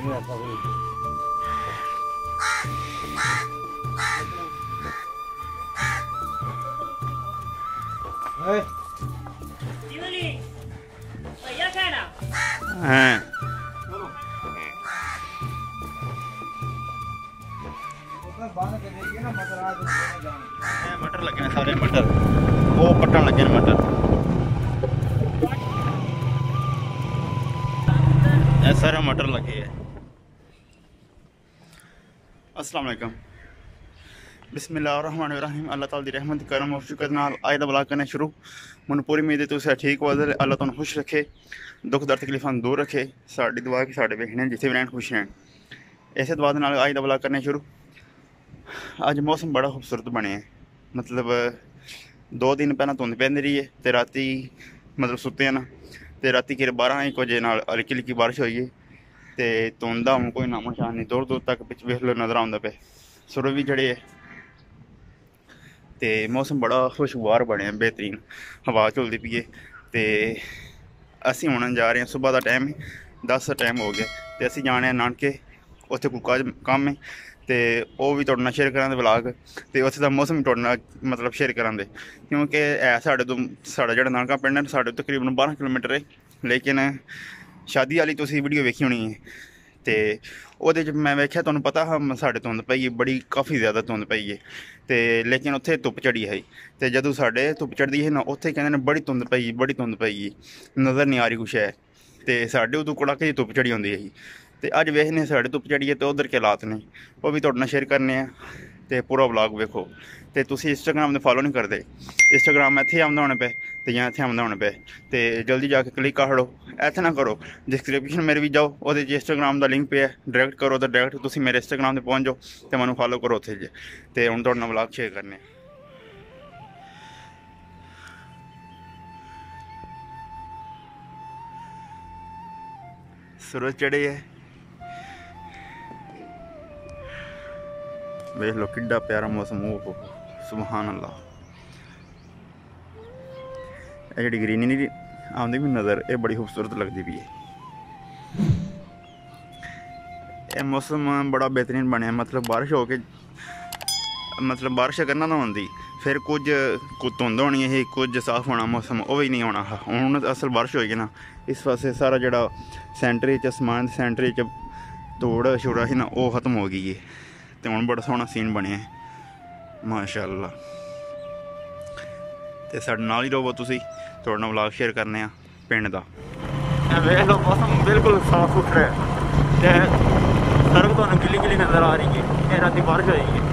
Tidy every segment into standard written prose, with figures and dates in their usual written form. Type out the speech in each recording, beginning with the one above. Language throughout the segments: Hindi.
मटर लगे सारे मटर वो पट्टन लगे मटर सारे मटर लगे है। अस्सलाम वालेकुम बिस्मिल्लाहिर्रहमानिर्रहीम। अल्लाह ताला दी रहमत करम और शुक्र नाल अज दा ब्लॉग करने शुरू। मैनूं पूरी उम्मीद है तुसीं ठीक हो। अल्लाह तुहानूं खुश रखे, दुख दर्द तकलीफां दूर रखे। साडी दुआ कि साडे वेखने जिथे भी रहन खुश रहन। इस दुआ दे नाल अज दा ब्लॉग करने शुरू। अज मौसम बड़ा खूबसूरत बने है। मतलब 2 दिन पहला धुंध पैंदी रही है तो राती मतलब सुत्ते ना तो राती कि 12-1 बजे नाल हल्की हल्की बारिश हुई है तो धुंध दा कोई नामो निशान नहीं। दूर दूर तक पिछ वेख लो नज़र आउंदा पे सुर भी चढ़े है तो मौसम बड़ा खुशगवार बने, बेहतरीन हवा चलती पई है। तो असी हुण जा रहे हैं, सुबह का टाइम है, 10 का टाइम हो गया तो असी जाने नानके, उत्थे कोई काम है तो वह भी तुहाडे नाल शेयर करांगे ब्लॉग। तो उत्थे दा मौसम भी तुहाडे नाल मतलब शेयर करांगे क्योंकि है साढ़े तो साढ़ा जिहड़ा नानका पिंड है साढ़े तकरीबन 12 किलोमीटर है। लेकिन शादी वाली तुसीं वीडियो वेखी होनी है तो ਉਹਦੇ 'ਚ मैं वेख्या तुहानूं पता हा साढ़े धुंध पई बड़ी काफ़ी ज़्यादा धुंध पई है तो लेकिन उत्थे धुप्प चढ़ी है तो जदों साढ़े धुप्प चढ़दी है ना उत्थे कहंदे ने बड़ी धुंध पई नज़र नहीं आ रही कुछ है तो साढ़े उदों कड़ाके दी धुप्प चढ़ी होंदी है तो अज वेखने साढ़े धुप्प चढ़ी है तो उधर के हालात ने वो भी तुहाडे नाल शेयर करने तो पूरा ब्लॉग वेखो। तो तुसीं इंस्टाग्राम दे फॉलो नहीं करते, इंस्टाग्राम इत्थे आउंदा होने पे तो जां इत्थे आउंदा होने पे तो जल्दी जाके क्लिक कर लो। इत्थे ना करो, डिस्क्रिप्शन मेरे भी जाओ, उहदे च इंस्टाग्राम का लिंक पे है, डायरैक्ट करो तो डायरैक्ट तुसीं मेरे इंस्टाग्राम ते पहुँच जाओ तो मैनूं फॉलो करो उत्थे जे। तो हुण तुहाडे नाल ब्लॉग शेयर करने सूरज चढ़े है। वेख लो किड्डा प्यारा मौसम, ओहो सुभान अल्लाह। ये जी ग्रीनरी नहीं आती भी नज़र, ये बड़ी खूबसूरत लगती भी है। ये मौसम बड़ा बेहतरीन बनया, मतलब बारिश हो के मतलब बारिश करना ना होंगी फिर कुछ धुंध होनी है, कुछ साफ होना मौसम वो भी नहीं होना। हुण असल बारिश होएगी ना इस पासे सारा जड़ा सेंटर आसमान सेंटर धूड़ छुड़ा ही ना वो खत्म हो गई है तो हुण बड़ा सोहना सीन बने माशाअल्लाह। तो साडे नाल ही रहो, तुसीं तुहाडे नाल व्लॉग शेयर करने पिंड दा। वेख लो मौसम बिल्कुल साफ सुथरा है, सड़क तुहानूं गिली गिली नज़र आ रही है, राती बारिश होई है।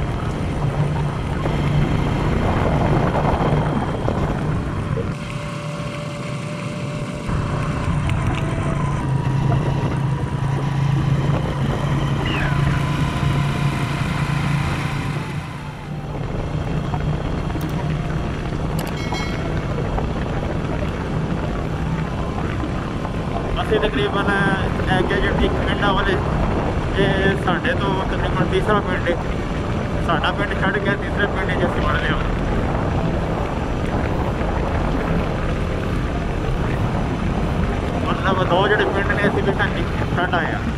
तकरीबन गैजेट पिंडा वाले साढ़े तो तकरीबन तीसरा पिंड है, साडा पिंड छड़ गया तीसरे पिंड असीं बढ़ लिया। मतलब 2 जोड़े पिंड ने असीं भी छड़ आए हैं।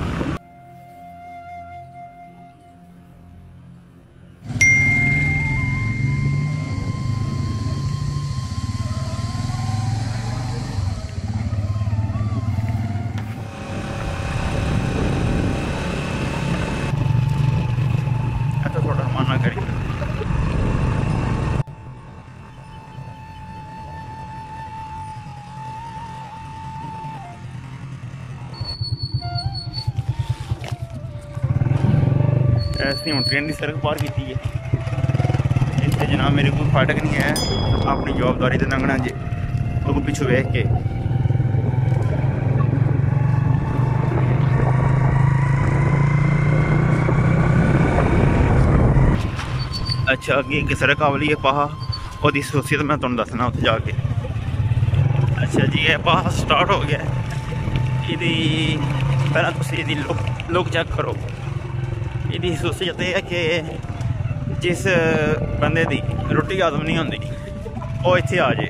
ऐसी हूँ ट्रेन की सड़क पार की है इतने जनाब मेरे को फाटक नहीं है, अपनी जवाबदारी से लंघना जे तो पिछू वेख के। अच्छा अगे एक सड़क आवली है पहा, और खासियत मैं तुहानूं दसना उत्थे जाके। अच्छा जी ये पहा स्टार्ट हो गया, ये पहला तुसीं इहदी लुक चेक करो। इसकी खासियत यह है कि जिस बंदे की रोटी हजम नहीं होती वो इत्थे आ जाए,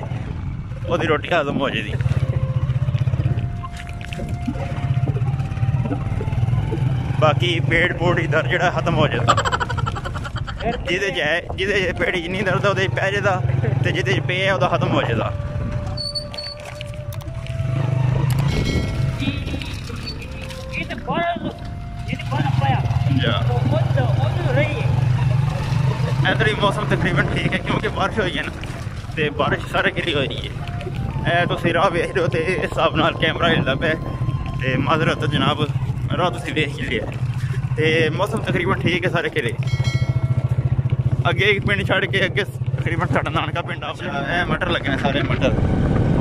वो रोटी हजम हो जाएगी। बाकी पेट पूट दर्द जो खत्म हो जाता जिदे च है जिदे पेट च नहीं दर्द वो पै जाता तो जिदे च पे है वह खत्म हो जाता। इधर ही मौसम तकरीबन ठीक है क्योंकि बारिश हुई है ना, तो बारिश सारे गिरी हो रही है। तो राह वेख लो तो इस हिसाब न कैमरा हिलता पे तो माजरत जनाब राह तुम वेख लिया तो मौसम तकरीबन ठीक है सारे किले। अगे एक पिंड छड़ के अगे तकरीबन साढ़ा नानका पिंड आ मटर लगे ने सारे मटर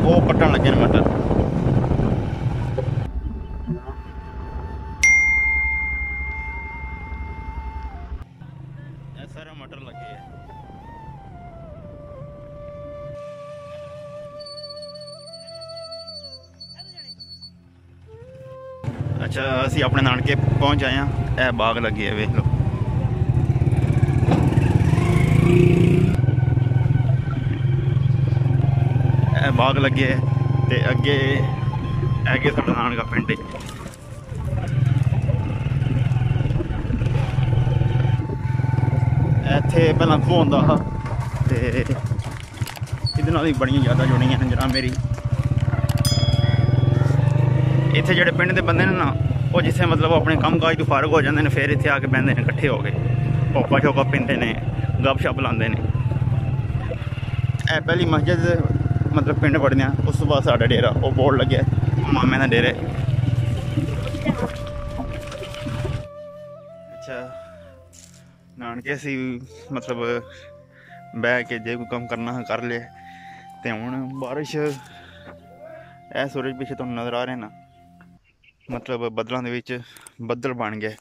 वो पट्टन लगे ने मटर। सारे मटर लगे है। अच्छा असी अपने नानके पहुंच आए हैं। यह बाग लगी है वेख लो। यह बाग लगे है ते अगे अगे साडा नानका पिंड है। इत्थे पहला खो होंदा हा ते इहदे नाल ही बड़ियां ज़्यादा जुड़ियां न जनाब मेरी। इत्थे जेह्ड़े पिंड दे बंदे ने ना वो जिसे मतलब अपने कम काज तो फारग हो जाते हैं फिर इत्थे आके बहते हैं कट्ठे हो गए भोपा शोपा पींदे ने गप शप लाते हैं। ए पहली मस्जिद मतलब पिंड पढ़ने उस तो बाद साडा डेरा वो बोर्ड लगे मामे का डेरे। अच्छा नानके सी मतलब बह के जे कोई कम करना कर लिया तो हूँ बारिश ए सूरज पिछे तुहानू नज़र आ रहे ना मतलब बदलों के बदल बन गए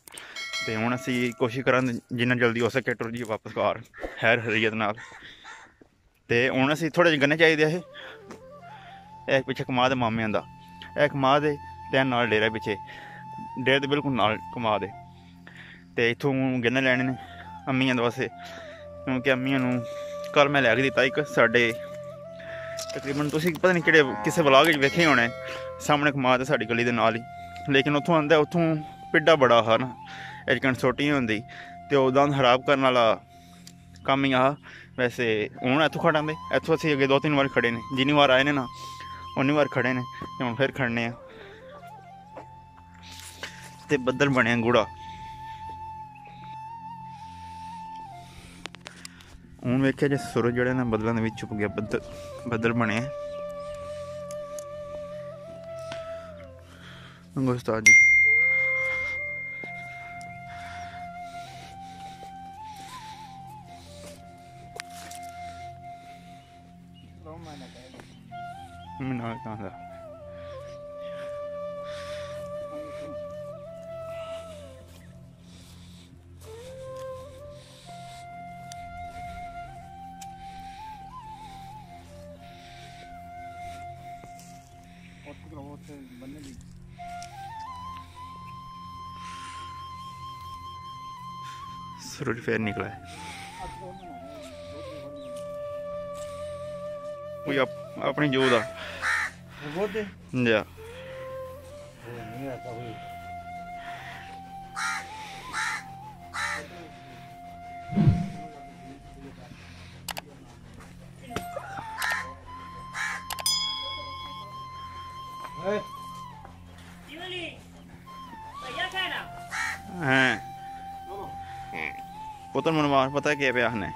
तो हूँ असी कोशिश करा जिन्ना जल्दी हो सके टुर जी वापस घर खैर हरीयत नाल। तो हूँ असी थोड़े जे गन्ने चाहिए हे एक पिछे कमा दे मामियां दा एक कमा दे ते नाल डेरा पिछे डेरे दे बिल्कुल नाल कमा दे तो इत्थों गन्ने लैने ने अम्मियां वास्ते क्योंकि अम्मियां नूं कल मैं लै के दिता एक साडे तकरीबन तुसीं पता नहीं किहड़े किसी व्लॉग वेखे होने सामने कमा दे साडी गली दे नाल ही लेकिन उत्थों आंदा उत्थों पिड्डा बड़ा हा ना एक कंसोटी होंदी तो दंद खराब करने वाला कम ही आ। वैसे हूँ इतों खड़ांदे इतों असीं अगे 2-3 बार खड़े ने जिन्नी बार आए ने ना उन्नी बार खड़े ने हूँ फिर खड़ने ते बदल बने गूड़ा। हूँ वेख्या जो सूरज जोड़े ने बदलों के छुप गया बदल बने उस्ताद जी। सूरज फिर निकला है कोई अपनी जो दा जा पुत्र मनवार पता क्या पे आखने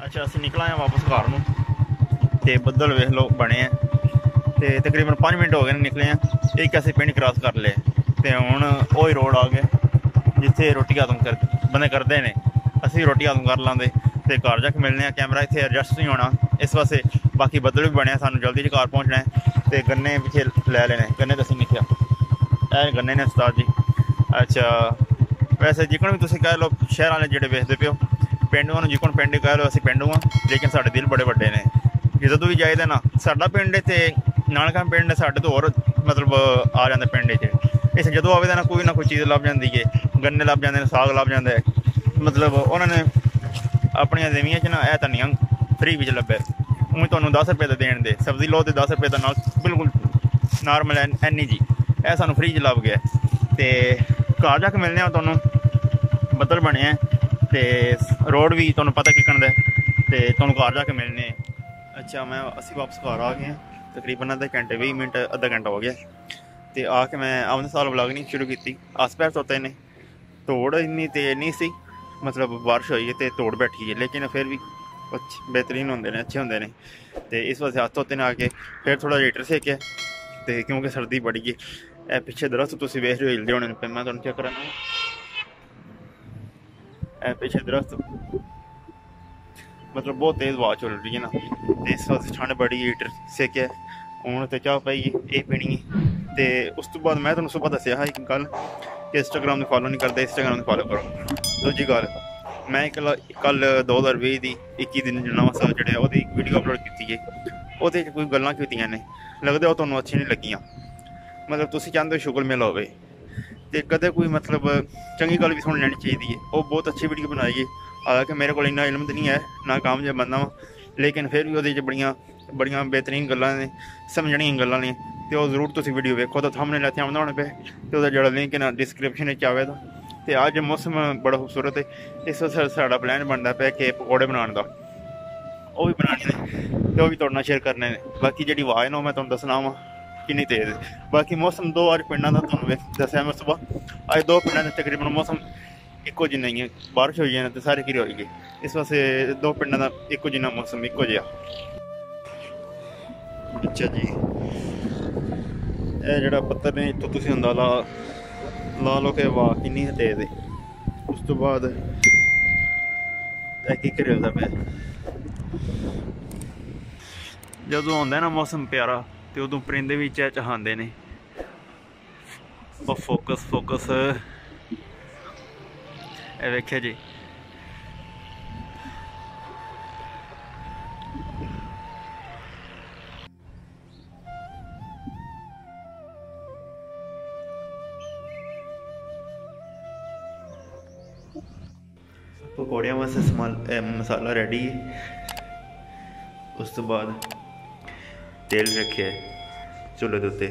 अच्छा असं निकला है वापस घर में ते बदल वेख लो बने हैं ते तकरीबन 5 मिनट हो गए निकले हैं एक ऐसे पिंड क्रॉस कर ले ते हुण ओही रोड आ गए जिथे रोटी खत्म कर बंदे करते हैं असी रोटी खत्म कर लाते तो घर जाके मिलने कैमरा इतने एडजस्ट नहीं होना इस वास्ते बाकी बदल भी बने सानू जल्दी घर पहुँचना है तो गन्ने पिछे लै लेने गन्ने तो असीं लिखिया गन्ने ने उस्ताद जी। अच्छा वैसे जिकन भी तुसीं कह लो शहर वाले जेह्ड़े वेखदे पिओ पिंडूआं नूं जिकन पिंड कह लो असीं पिंडू हाँ लेकिन साडे दिल बड़े वड्डे ने जदों भी जाईदा ना साडा पिंड ते नानका पिंड साडे तो होर मतलब आ जांदे पिंड च इस जदों आवे ना कोई चीज़ लभ जांदी है गन्ने लभ जांदे ने साग लभ जांदा है मतलब उन्होंने अपनियां जमीयां च ना यह धनिया फ्री बिच लब्भे उ'आं तुहानूं 10 रुपये दा देन दे सब्जी लो ते 10 रुपये दा नाल बिल्कुल नॉर्मल एनी जी यह सानूं फ्री च लभ गया ते घर जाके मिलने आं तुहानूं बदल बने ते रोड भी तुहानूं पता किकन दा ते तुहानूं घर जाके मिलने। अच्छा मैं असी वापस घर आ गए हैं तकरीबन अद्धे घंटे 20 मिनट अद्धा घंटा हो गया ते आके मैं आमने साल व्लॉगिंग शुरू की आस पैर तोते ने तोड़ इन्नी तेज नहीं सी मतलब बारिश हुई है तो तोड़ बैठी है लेकिन फिर भी बेहतरीन होंगे ने अच्छे होंगे ने तो इस वास्ते हाथ धोते ने आके फिर थोड़ा हीटर सेकिया तो क्योंकि सर्दी बड़ी है ए पिछे दरख्त तुम वेख रहे हो हिलते होने पे मैं तुहानूं चेक कराना ए पिछे दरख्त मतलब बहुत तेज़ हवा चल रही है ना तो इस वास्ते ठंड बड़ी हीटर सेकिया हूँ तो चाह पाई ये पीनी है तो उस तो बाद मैं तुहानूं सुबह दस्सिया हा एक गल कि इंस्टाग्राम में फॉलो नहीं करते इंस्टाग्राम में फॉलो करो। दूजी गल मैं कल 2020 की 21 दिन नवां साल चढ़िया वो वीडियो अपलोड की है वो कोई गल्लां कीतियां ने लगदा वो तुहानूं अच्छी नहीं लगियां मतलब तुसीं चाहते हो शुगर मिल होवे ते कदे कोई मतलब चंगी गल भी सुन लैनी चाहिए है वो बहुत अच्छी वीडियो बनाई है हालांकि मेरे को इन्ना इल्म तो नहीं है ना कामयाब बंदा वा लेकिन फिर भी वो बड़ियां बेहतरीन गल्लां ने समझणियां गल्लां ने तो जरूर तुसीं वीडियो वेखो तो थंबनेल इत्थे आउंदा होना पे तो जो लिंक है ना डिस्क्रिप्शन आवे तो अज मौसम बड़ा खूबसूरत है इस वास्ते साडा प्लान बनता पे कि पकौड़े बनाने का वो भी बनाने ने तो भी तुहाडे नाल शेयर करने ने बाकी जी आवाज़ ना मैं तुहानूं दसना वा किन्नी तेज़ बाकी मौसम दो अज पिंडां दा तुहानूं दस्सिया मैं सुबह अज दो पिंडां दा तकरीबन मौसम इक्को जिन्ना ही है बारिश होई है तो सारे घिरे होई गए इस वास्ते दो पिंडां दा इक्को जिन्ना मौसम इक्को जिहा। अच्छा जी यह जोड़ा पत्थर ने इतों तुसीं अंदाज़ा ला लो कि हवा किन्नी तेज़ है उस तो बाद की हिलदा पे जदों आउंदा ना मौसम प्यारा तो उदों परिंदे भी चहचहांदे ने फोकस फोकस ए वेख्या जी पकौड़ियां वास्ते मसाला रेडी है उस तो बाद तेल रखे चूल्हे के उत्ते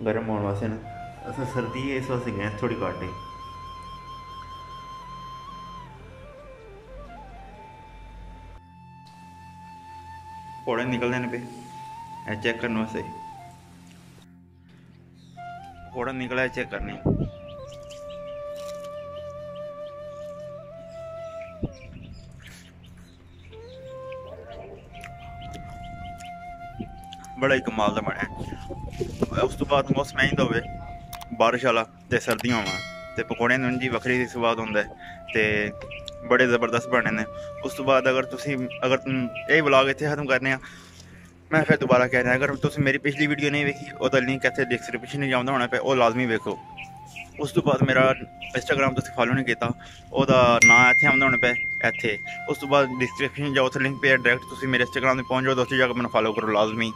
गर्म होने वास्ते ना असें सर्दी है इस वास्ते गैस थोड़ी घट है पकौड़े निकलते हैं पे चेक करने वास्ते पकौड़ा निकला चेक करने बड़ा ही कमाल का बनया उस तो बाद मौसम इंज दा होवे बारिश वाला ते सर्दियां होवन ते पकौड़े जी वक्री स्वाद होंदा है ते बड़े ज़बरदस्त बने ने। उस तो बाद अगर यही व्लॉग इत्थे खत्म करने मैं फिर दोबारा कह रहा अगर तुम मेरी पिछली वीडियो नहीं वेखी वह लिंक इत्थे डिस्क्रिप्शन में आउंदा होना पे वो लाजमी वेखो। उस तो बाद मेरा इंस्टाग्राम तुसीं फॉलो नहीं किया ओहदा नाम इत्थे आउंदा होना पे इत्थे उस तो बाद डिस्क्रिप्शन जाओ उत्थे लिंक पे डायरेक्ट तुसीं मेरे इंस्टाग्राम पर पहुँच जाओ तो उत्थे जाकर मैंने फॉलो करो लाजमी।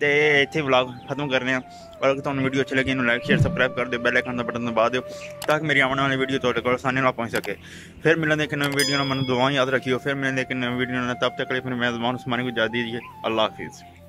तो इत्थे व्लॉग खत्म करने और अगर तुहानूं वीडियो अच्छी लगी लाइक शेयर सबसक्राइब कर दो बेल आइकन का बटन दबा दो ताकि मेरी आने वाली वीडियो तुहाडे कोल आसानी नाल पहुँच सके। फिर मिलेंगे एक नवी वीडियो में दुआएं याद रखियो फिर मिलेंगे एक नवी वीडियो तब तक के लिए फिर मैं ज़मान उस्मानी को इजाज़त दीजिए अल्लाह हाफिज़।